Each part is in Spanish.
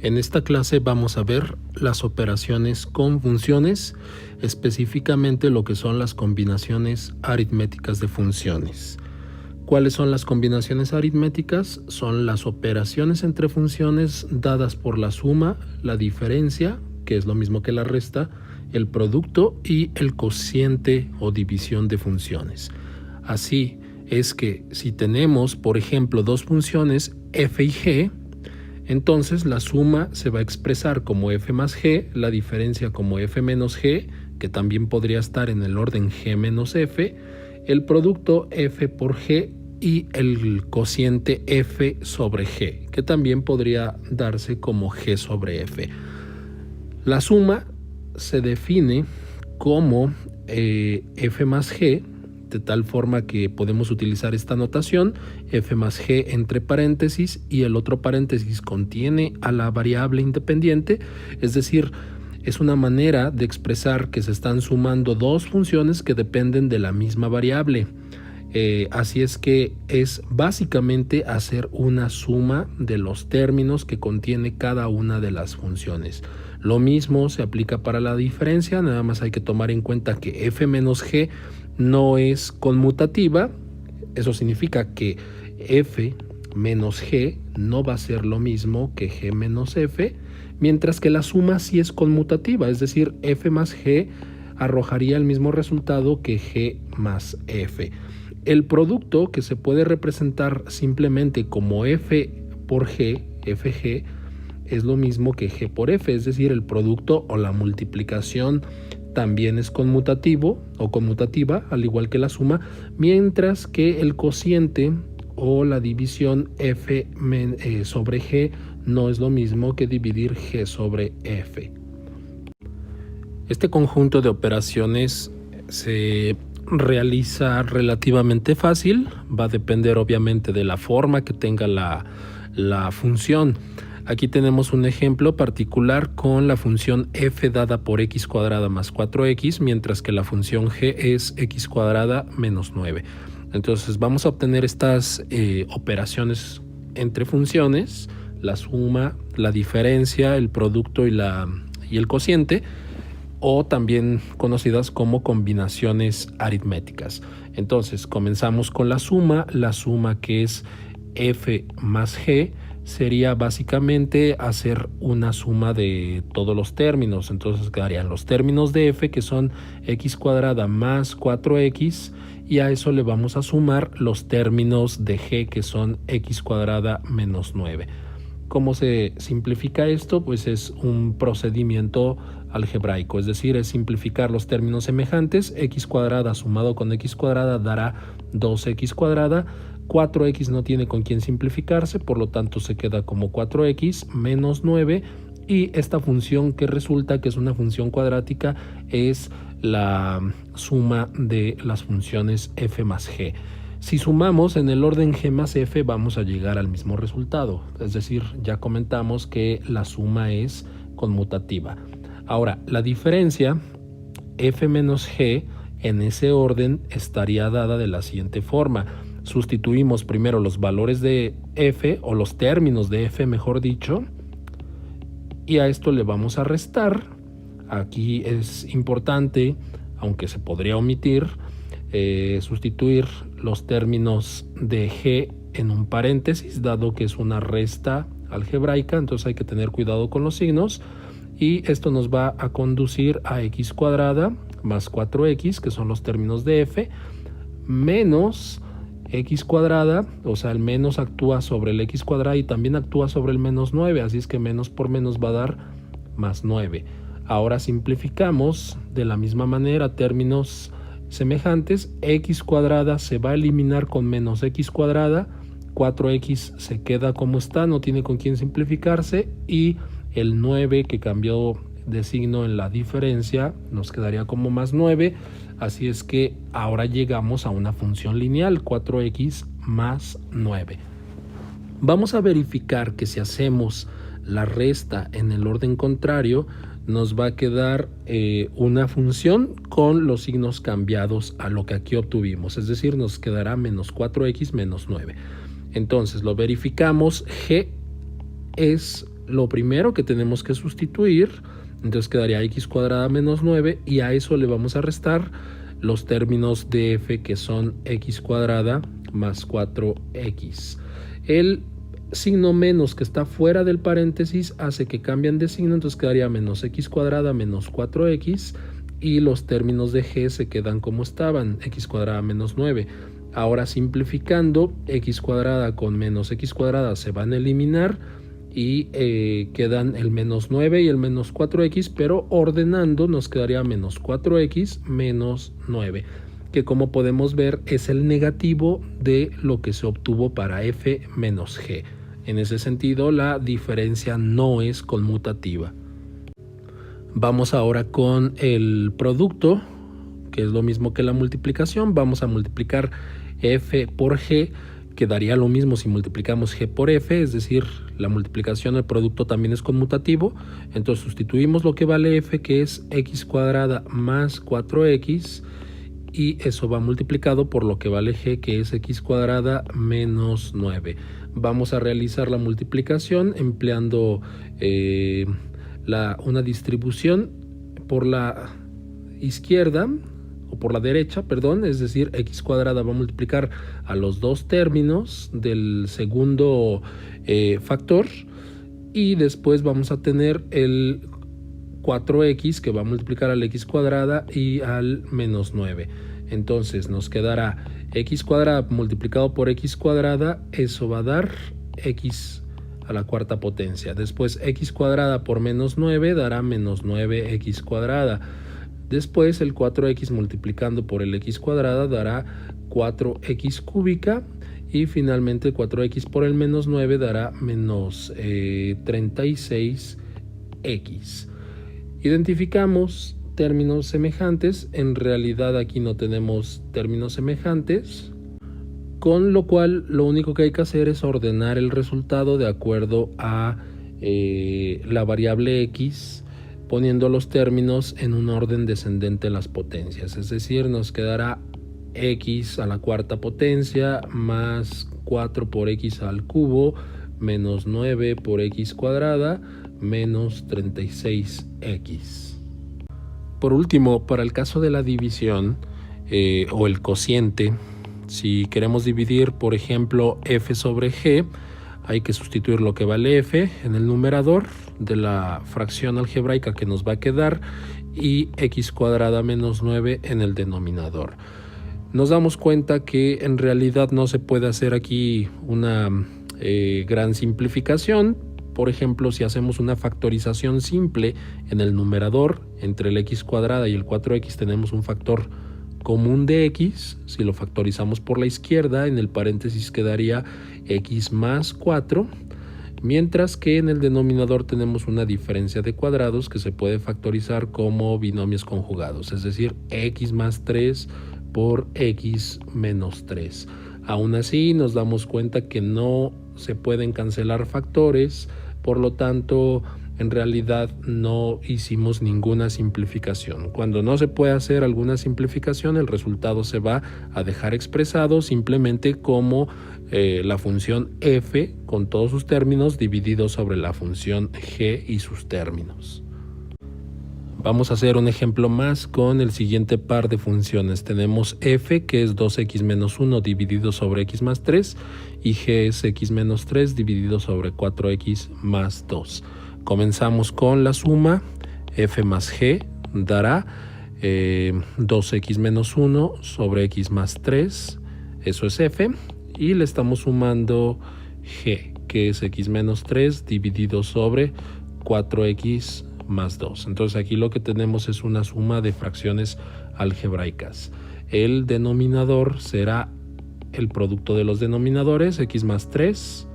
En esta clase vamos a ver las operaciones con funciones, específicamente lo que son las combinaciones aritméticas de funciones. ¿Cuáles son las combinaciones aritméticas? Son las operaciones entre funciones dadas por la suma, la diferencia, que es lo mismo que la resta, el producto y el cociente o división de funciones. Así es que si tenemos, por ejemplo, dos funciones f y g, entonces la suma se va a expresar como f más g, la diferencia como f menos g, que también podría estar en el orden g menos f, el producto f por g y el cociente f sobre g, que también podría darse como g sobre f. La suma se define como f más g, de tal forma que podemos utilizar esta notación, f más g entre paréntesis, y el otro paréntesis contiene a la variable independiente, es decir, es una manera de expresar que se están sumando dos funciones que dependen de la misma variable. Así es que es básicamente hacer una suma de los términos que contiene cada una de las funciones. Lo mismo se aplica para la diferencia, nada más hay que tomar en cuenta que f menos g no es conmutativa. Eso significa que f menos g no va a ser lo mismo que g menos f, mientras que la suma sí es conmutativa, es decir, f más g arrojaría el mismo resultado que g más f. El producto, que se puede representar simplemente como f por g, fg, es lo mismo que g por f, es decir, el producto o la multiplicación también es conmutativo o conmutativa, al igual que la suma, mientras que el cociente o la división f sobre g no es lo mismo que dividir g sobre f. Este conjunto de operaciones se realiza relativamente fácil, va a depender obviamente de la forma que tenga la función. Aquí tenemos un ejemplo particular con la función f dada por x cuadrada más 4x, mientras que la función g es x cuadrada menos 9. Entonces vamos a obtener estas operaciones entre funciones, la suma, la diferencia, el producto y el cociente, o también conocidas como combinaciones aritméticas. Entonces comenzamos con la suma que es f más g, sería básicamente hacer una suma de todos los términos. Entonces quedarían los términos de f, que son x cuadrada más 4x, y a eso le vamos a sumar los términos de g, que son x cuadrada menos 9. ¿Cómo se simplifica esto? Pues es un procedimiento algebraico, es decir, es simplificar los términos semejantes. X cuadrada sumado con x cuadrada dará 2x cuadrada. 4x no tiene con quién simplificarse, por lo tanto se queda como 4x menos 9, y esta función que resulta que es una función cuadrática es la suma de las funciones f más g. Si sumamos en el orden g más f vamos a llegar al mismo resultado, es decir, ya comentamos que la suma es conmutativa. Ahora, la diferencia f menos g en ese orden estaría dada de la siguiente forma. Sustituimos primero los valores de f, o los términos de f mejor dicho, y a esto le vamos a restar. Aquí es importante, aunque se podría omitir, sustituir los términos de g en un paréntesis, dado que es una resta algebraica, entonces hay que tener cuidado con los signos, y esto nos va a conducir a x cuadrada más 4x, que son los términos de f, menos x cuadrada, o sea, el menos actúa sobre el x cuadrada y también actúa sobre el menos 9, así es que menos por menos va a dar más 9. Ahora simplificamos de la misma manera términos semejantes. X cuadrada se va a eliminar con menos x cuadrada, 4x se queda como está, no tiene con quién simplificarse, y el 9 que cambió de signo en la diferencia nos quedaría como más 9. Así es que ahora llegamos a una función lineal, 4x más 9. Vamos a verificar que si hacemos la resta en el orden contrario, nos va a quedar una función con los signos cambiados a lo que aquí obtuvimos. Es decir, nos quedará menos 4x menos 9. Entonces lo verificamos. G es lo primero que tenemos que sustituir, entonces quedaría x cuadrada menos 9 y a eso le vamos a restar los términos de f que son x cuadrada más 4x. El signo menos que está fuera del paréntesis hace que cambien de signo, entonces quedaría menos x cuadrada menos 4x y los términos de g se quedan como estaban, x cuadrada menos 9. Ahora simplificando, x cuadrada con menos x cuadrada se van a eliminar y quedan el menos 9 y el menos 4x, pero ordenando nos quedaría menos 4x menos 9, que como podemos ver es el negativo de lo que se obtuvo para f menos g. En ese sentido, la diferencia no es conmutativa. Vamos ahora con el producto, que es lo mismo que la multiplicación. Vamos a multiplicar f por g, que daría lo mismo si multiplicamos g por f, es decir, la multiplicación del producto también es conmutativo. Entonces sustituimos lo que vale f, que es x cuadrada más 4x, y eso va multiplicado por lo que vale g, que es x cuadrada menos 9. Vamos a realizar la multiplicación empleando una distribución por la izquierda, o por la derecha, perdón, es decir, x cuadrada va a multiplicar a los dos términos del segundo factor, y después vamos a tener el 4x que va a multiplicar al x cuadrada y al menos 9. Entonces nos quedará x cuadrada multiplicado por x cuadrada, eso va a dar x a la cuarta potencia. Después x cuadrada por menos 9 dará menos 9x cuadrada. Después el 4x multiplicando por el x cuadrada dará 4x cúbica, y finalmente el 4x por el menos 9 dará menos 36x. Identificamos términos semejantes. En realidad aquí no tenemos términos semejantes, con lo cual lo único que hay que hacer es ordenar el resultado de acuerdo a la variable x, poniendo los términos en un orden descendente de las potencias. Es decir, nos quedará x a la cuarta potencia más 4 por x al cubo menos 9 por x cuadrada menos 36x. Por último, para el caso de la división o el cociente, si queremos dividir, por ejemplo, f sobre g, hay que sustituir lo que vale f en el numerador de la fracción algebraica que nos va a quedar y x cuadrada menos 9 en el denominador. Nos damos cuenta que en realidad no se puede hacer aquí una gran simplificación. Por ejemplo, si hacemos una factorización simple en el numerador, entre el x cuadrada y el 4x tenemos un factor común de x. Si lo factorizamos por la izquierda, en el paréntesis quedaría x más 4, mientras que en el denominador tenemos una diferencia de cuadrados que se puede factorizar como binomios conjugados, es decir, x más 3 por x menos 3. Aún así nos damos cuenta que no se pueden cancelar factores, por lo tanto en realidad no hicimos ninguna simplificación. Cuando no se puede hacer alguna simplificación, el resultado se va a dejar expresado simplemente como la función f con todos sus términos dividido sobre la función g y sus términos. Vamos a hacer un ejemplo más con el siguiente par de funciones. Tenemos f, que es 2x menos 1 dividido sobre x más 3, y g es x menos 3 dividido sobre 4x más 2. Comenzamos con la suma. F más g dará 2x menos 1 sobre x más 3, eso es f, y le estamos sumando g, que es x menos 3 dividido sobre 4x más 2. Entonces aquí lo que tenemos es una suma de fracciones algebraicas. El denominador será el producto de los denominadores, x más 3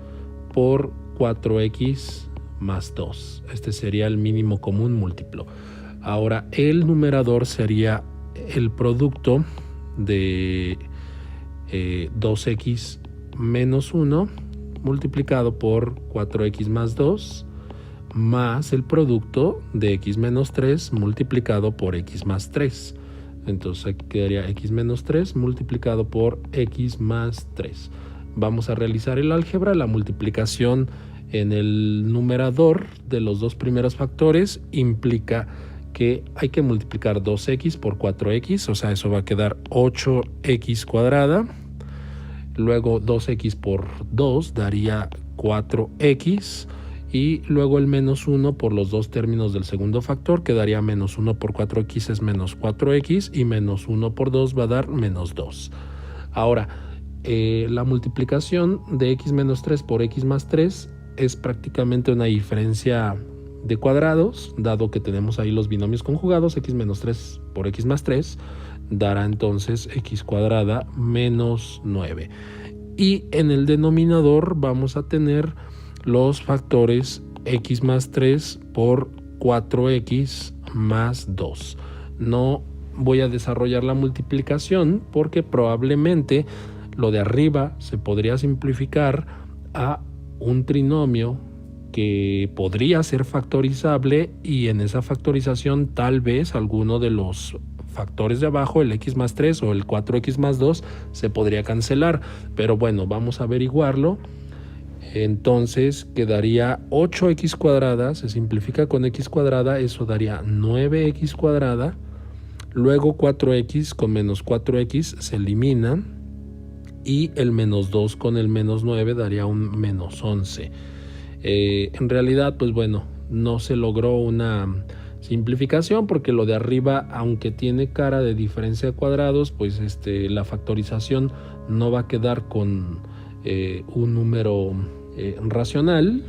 por 4x más 2. Este sería el mínimo común múltiplo. Ahora el numerador sería el producto de 2x menos 1 multiplicado por 4x más 2 más el producto de x menos 3 multiplicado por x más 3. Entonces aquí quedaría x menos 3 multiplicado por x más 3. Vamos a realizar el álgebra. La multiplicación en el numerador de los dos primeros factores implica que hay que multiplicar 2x por 4x, o sea, eso va a quedar 8x cuadrada. Luego 2x por 2 daría 4x. Y luego el menos 1 por los dos términos del segundo factor quedaría menos 1 por 4x es menos 4x y menos 1 por 2 va a dar menos 2. Ahora, la multiplicación de x menos 3 por x más 3 es prácticamente una diferencia de cuadrados, dado que tenemos ahí los binomios conjugados. X menos 3 por x más 3 dará entonces x cuadrada menos 9. Y en el denominador vamos a tener los factores x más 3 por 4x más 2. No voy a desarrollar la multiplicación porque probablemente lo de arriba se podría simplificar a un trinomio que podría ser factorizable, y en esa factorización tal vez alguno de los factores de abajo, el x más 3 o el 4x más 2, se podría cancelar. Pero bueno, vamos a averiguarlo. Entonces quedaría 8x cuadrada, se simplifica con x cuadrada, eso daría 9x cuadrada. Luego 4x con menos 4x se eliminan y el menos 2 con el menos 9 daría un menos 11. En realidad, pues bueno, no se logró una simplificación porque lo de arriba, aunque tiene cara de diferencia de cuadrados, pues la factorización no va a quedar con un número racional,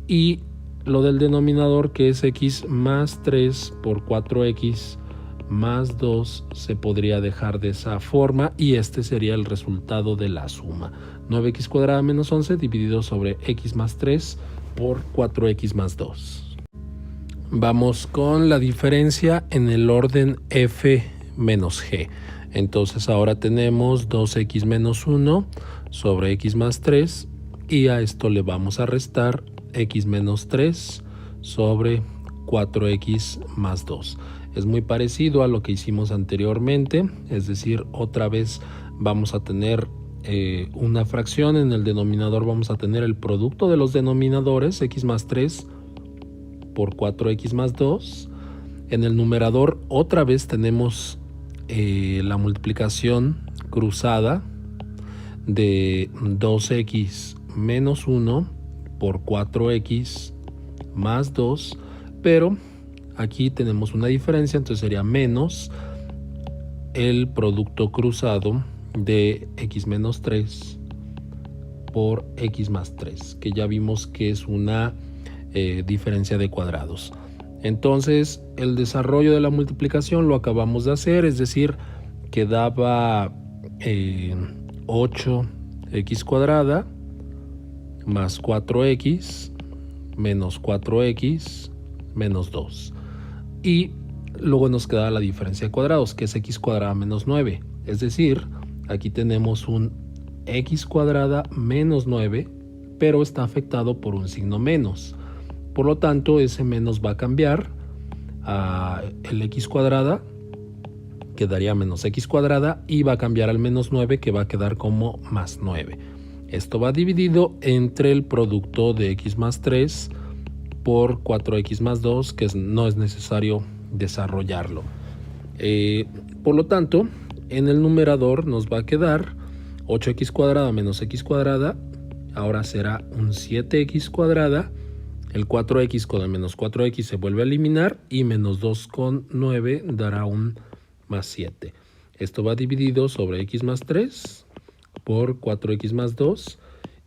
y lo del denominador, que es x más 3 por 4x más 2, se podría dejar de esa forma y este sería el resultado de la suma. 9x cuadrada menos 11 dividido sobre x más 3 por 4x más 2. Vamos con la diferencia en el orden f menos g. Entonces ahora tenemos 2x menos 1 sobre x más 3 y a esto le vamos a restar x menos 3 sobre 4x más 2. Es muy parecido a lo que hicimos anteriormente, es decir, otra vez vamos a tener una fracción. En el denominador vamos a tener el producto de los denominadores, x más 3 por 4x más 2. En el numerador otra vez tenemos la multiplicación cruzada de 2x menos 1 por 4x más 2, pero aquí tenemos una diferencia, entonces sería menos el producto cruzado de x menos 3 por x más 3, que ya vimos que es una diferencia de cuadrados. Entonces el desarrollo de la multiplicación lo acabamos de hacer, es decir, quedaba 8x cuadrada más 4x menos 4x menos 2. Y luego nos queda la diferencia de cuadrados, que es x cuadrada menos 9. Es decir, aquí tenemos un x cuadrada menos 9, pero está afectado por un signo menos. Por lo tanto, ese menos va a cambiar a el x cuadrada, quedaría menos x cuadrada, y va a cambiar al menos 9, que va a quedar como más 9. Esto va dividido entre el producto de x más 3 por 4x más 2, que no es necesario desarrollarlo. Por lo tanto, en el numerador nos va a quedar 8x cuadrada menos x cuadrada, ahora será un 7x cuadrada. El 4x con el menos 4x se vuelve a eliminar y menos 2 con 9 dará un más 7. Esto va dividido sobre x más 3 por 4x más 2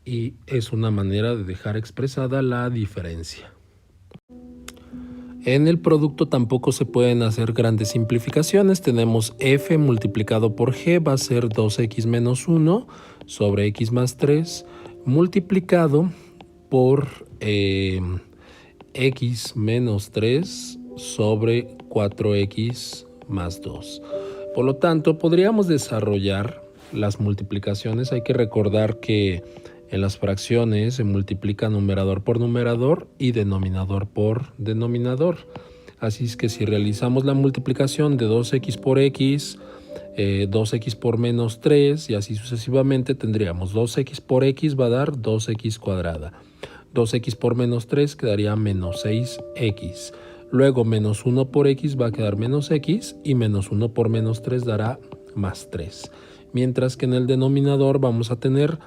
y es una manera de dejar expresada la diferencia. En el producto tampoco se pueden hacer grandes simplificaciones. Tenemos f multiplicado por g, va a ser 2x menos 1 sobre x más 3 multiplicado por x menos 3 sobre 4x más 2. Por lo tanto, podríamos desarrollar las multiplicaciones. Hay que recordar que en las fracciones se multiplica numerador por numerador y denominador por denominador. Así es que si realizamos la multiplicación de 2x por x, 2x por menos 3 y así sucesivamente, tendríamos 2x por x va a dar 2x cuadrada. 2x por menos 3 quedaría menos 6x. Luego menos 1 por x va a quedar menos x y menos 1 por menos 3 dará más 3. Mientras que en el denominador vamos a tener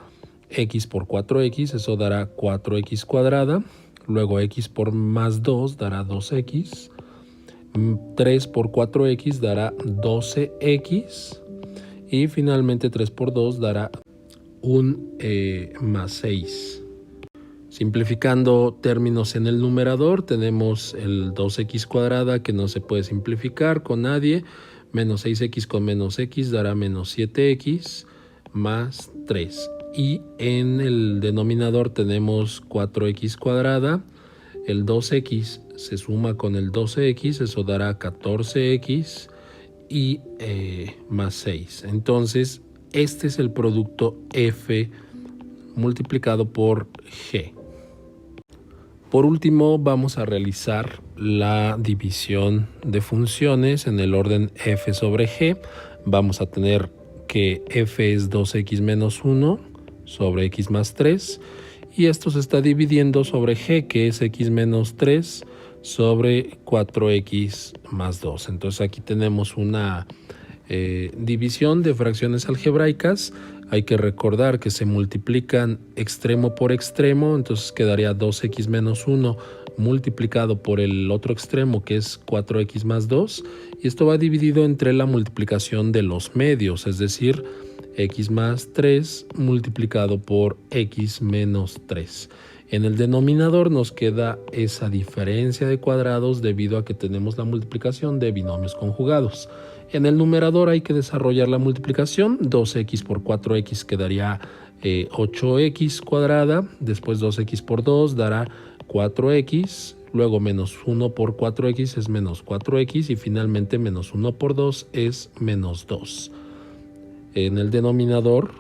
x por 4x, eso dará 4x cuadrada. Luego x por más 2 dará 2x. 3 por 4x dará 12x. Y finalmente 3 por 2 dará un más 6. Simplificando términos en el numerador, tenemos el 2x cuadrada que no se puede simplificar con nadie. Menos 6x con menos x dará menos 7x más 3. Y en el denominador tenemos 4x cuadrada. El 2x se suma con el 12x, eso dará 14x y más 6. Entonces, este es el producto f multiplicado por g. Por último, vamos a realizar la división de funciones en el orden f sobre g. Vamos a tener que f es 2x menos 1 sobre x más 3. Y esto se está dividiendo sobre g, que es x menos 3 sobre 4x más 2. Entonces aquí tenemos una división de fracciones algebraicas. Hay que recordar que se multiplican extremo por extremo, entonces quedaría 2x menos 1 multiplicado por el otro extremo, que es 4x más 2, y esto va dividido entre la multiplicación de los medios, es decir, x más 3 multiplicado por x menos 3. En el denominador nos queda esa diferencia de cuadrados debido a que tenemos la multiplicación de binomios conjugados. En el numerador hay que desarrollar la multiplicación. 2x por 4x quedaría 8x cuadrada. Después 2x por 2 dará 4x. Luego menos 1 por 4x es menos 4x. Y finalmente menos 1 por 2 es menos 2. En el denominador,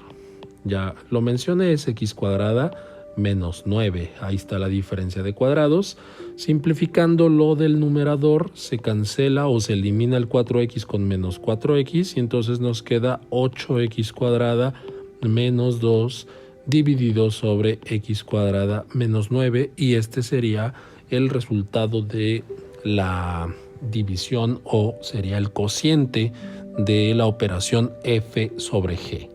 ya lo mencioné, es x cuadrada menos 9. Ahí está la diferencia de cuadrados. Simplificando lo del numerador, se cancela o se elimina el 4x con menos 4x y entonces nos queda 8x cuadrada menos 2 dividido sobre x cuadrada menos 9, y este sería el resultado de la división, o sería el cociente de la operación f sobre g.